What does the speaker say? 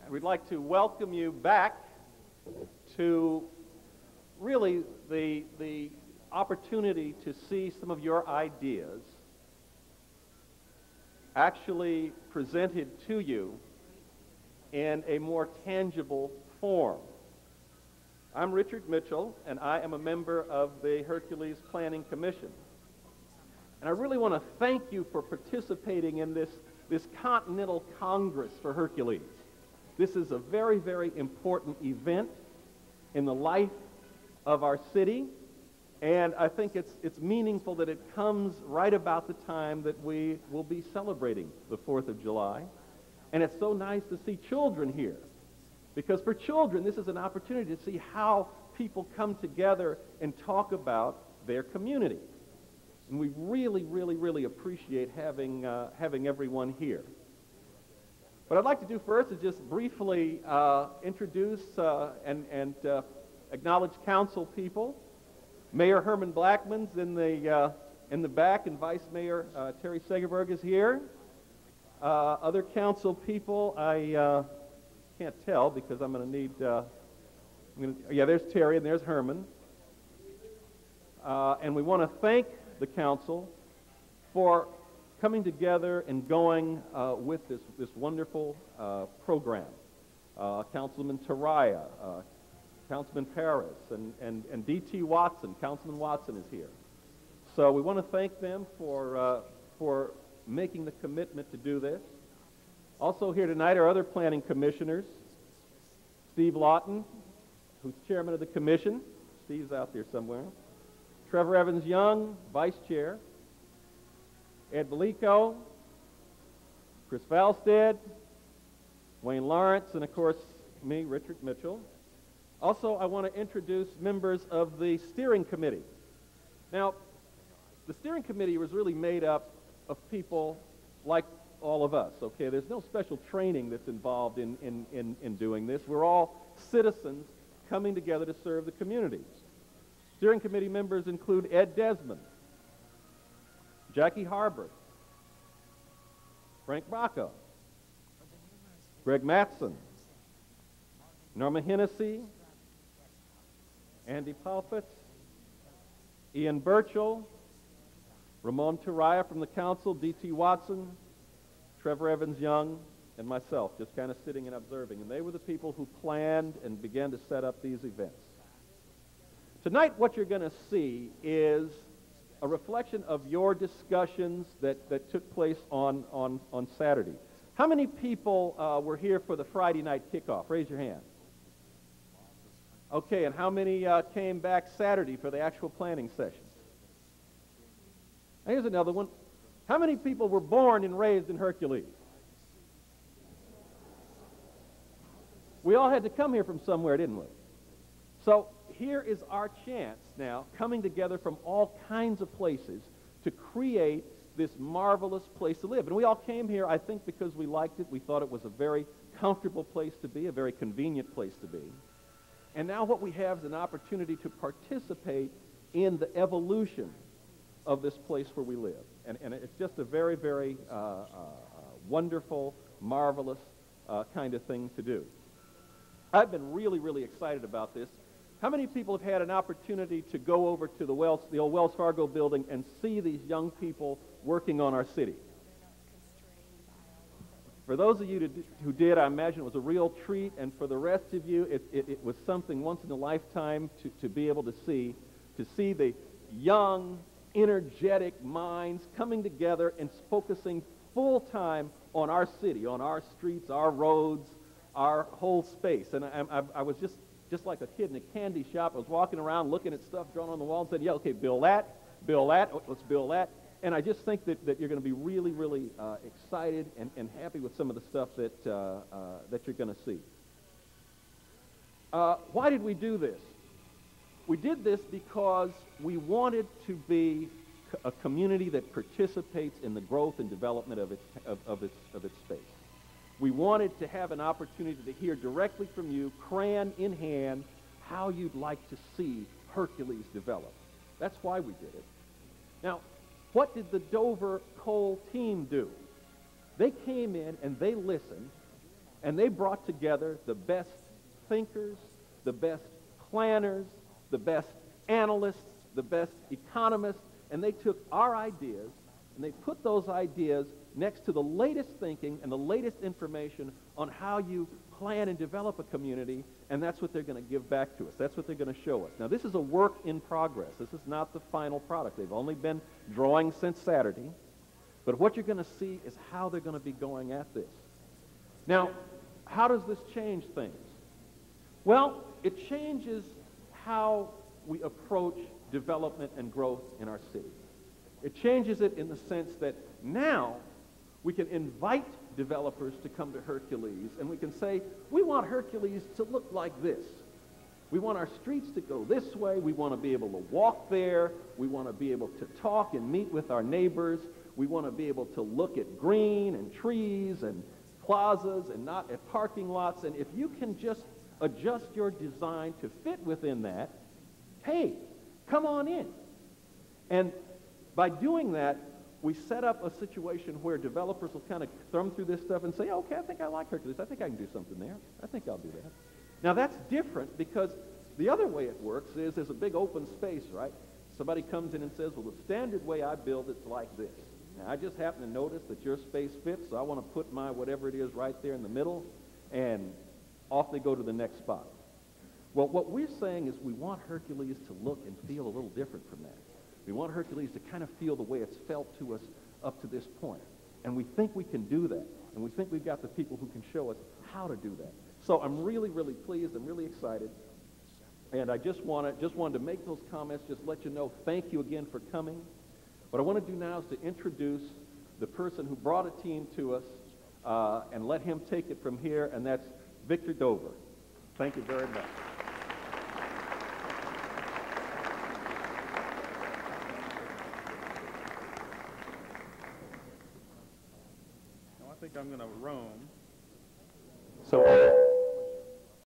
We'd like to welcome you back to really the opportunity to see some of your ideas actually presented to you in a more tangible form. I'm Richard Mitchell, and I am a member of the Hercules Planning Commission. And I really want to thank you for participating in this Continental Congress for Hercules. This is a very, very important event in the life of our city, and I think it's meaningful that it comes right about the time that we will be celebrating the 4th of July. And it's so nice to see children here, because for children, this is an opportunity to see how people come together and talk about their community. And we really, really, really appreciate having everyone here. What I'd like to do first is just briefly introduce and acknowledge council people. Mayor Herman Blackman's in the back, and Vice Mayor Terry Segerberg is here. Other council people, I can't tell because I'm going to need. Yeah, there's Terry and there's Herman. And we want to thank the council for coming together and going with this wonderful program. Councilman Taraya, Councilman Paris, and D.T. Watson. Councilman Watson is here. So we want to thank them for making the commitment to do this. Also here tonight are other planning commissioners. Steve Lawton, who's chairman of the commission. Steve's out there somewhere. Trevor Evans Young, vice chair. Ed Belico, Chris Valstead, Wayne Lawrence, and of course me, Richard Mitchell. Also, I want to introduce members of the steering committee. Now, the steering committee was really made up of people like all of us, okay? There's no special training that's involved in doing this. We're all citizens coming together to serve the community. Steering committee members include Ed Desmond, Jackie Harbert, Frank Bracco, Greg Matson, Norma Hennessy, Andy Palpitz, Ian Burchell, Ramon Taraya from the council, D.T. Watson, Trevor Evans Young, and myself, just kind of sitting and observing. And they were the people who planned and began to set up these events. Tonight, what you're going to see is a reflection of your discussions that took place on Saturday. How many people were here for the Friday night kickoff? Raise your hand. Okay, and how many came back Saturday for the actual planning sessions? Here's another one. How many people were born and raised in Hercules? We all had to come here from somewhere, didn't we? So here is our chance now, coming together from all kinds of places to create this marvelous place to live. And we all came here, I think, because we liked it. We thought it was a very comfortable place to be, a very convenient place to be. And now what we have is an opportunity to participate in the evolution of this place where we live. And it's just a very, very wonderful, marvelous kind of thing to do. I've been really, really excited about this. How many people have had an opportunity to go over to the old Wells Fargo building and see these young people working on our city? For those of you who did, I imagine it was a real treat, and for the rest of you, it was something once in a lifetime to be able to see the young, energetic minds coming together and focusing full-time on our city, on our streets, our roads, our whole space. And I was just like a kid in a candy shop. I was walking around looking at stuff drawn on the wall and said, yeah, okay, build that, oh, let's build that. And I just think that you're going to be really, really excited and happy with some of the stuff that you're going to see. Why did we do this? We did this because we wanted to be a community that participates in the growth and development of its space. We wanted to have an opportunity to hear directly from you, crayon in hand, how you'd like to see Hercules develop. That's why we did it. Now, what did the Dover Coal team do? They came in and they listened, And they brought together the best thinkers, the best planners, the best analysts, the best economists, and they took our ideas and they put those ideas next to the latest thinking and the latest information on how you plan and develop a community, and that's what they're going to give back to us. That's what they're going to show us. Now, this is a work in progress. This is not the final product. They've only been drawing since Saturday, but what you're going to see is how they're going to be going at this. Now, how does this change things? Well, it changes how we approach development and growth in our city. It changes it in the sense that now we can invite developers to come to Hercules, and we can say, we want Hercules to look like this. We want our streets to go this way. We want to be able to walk there. We want to be able to talk and meet with our neighbors. We want to be able to look at green and trees and plazas and not at parking lots. And if you can just adjust your design to fit within that, hey, come on in. And by doing that, we set up a situation where developers will kind of thumb through this stuff and say, okay, I think I like Hercules. I think I can do something there. I think I'll do that. Now, that's different because the other way it works is there's a big open space, right? Somebody comes in and says, well, the standard way I build it's like this. Now, I just happen to notice that your space fits, so I want to put my whatever it is right there in the middle, and off they go to the next spot. Well, what we're saying is we want Hercules to look and feel a little different from that. We want Hercules to kind of feel the way it's felt to us up to this point. And we think we can do that. And we think we've got the people who can show us how to do that. So I'm really, really pleased. I'm really excited. And I just wanted to make those comments, just let you know, thank you again for coming. What I want to do now is to introduce the person who brought a team to us and let him take it from here, and that's Victor Dover. Thank you very much. I think I'm going to roam. So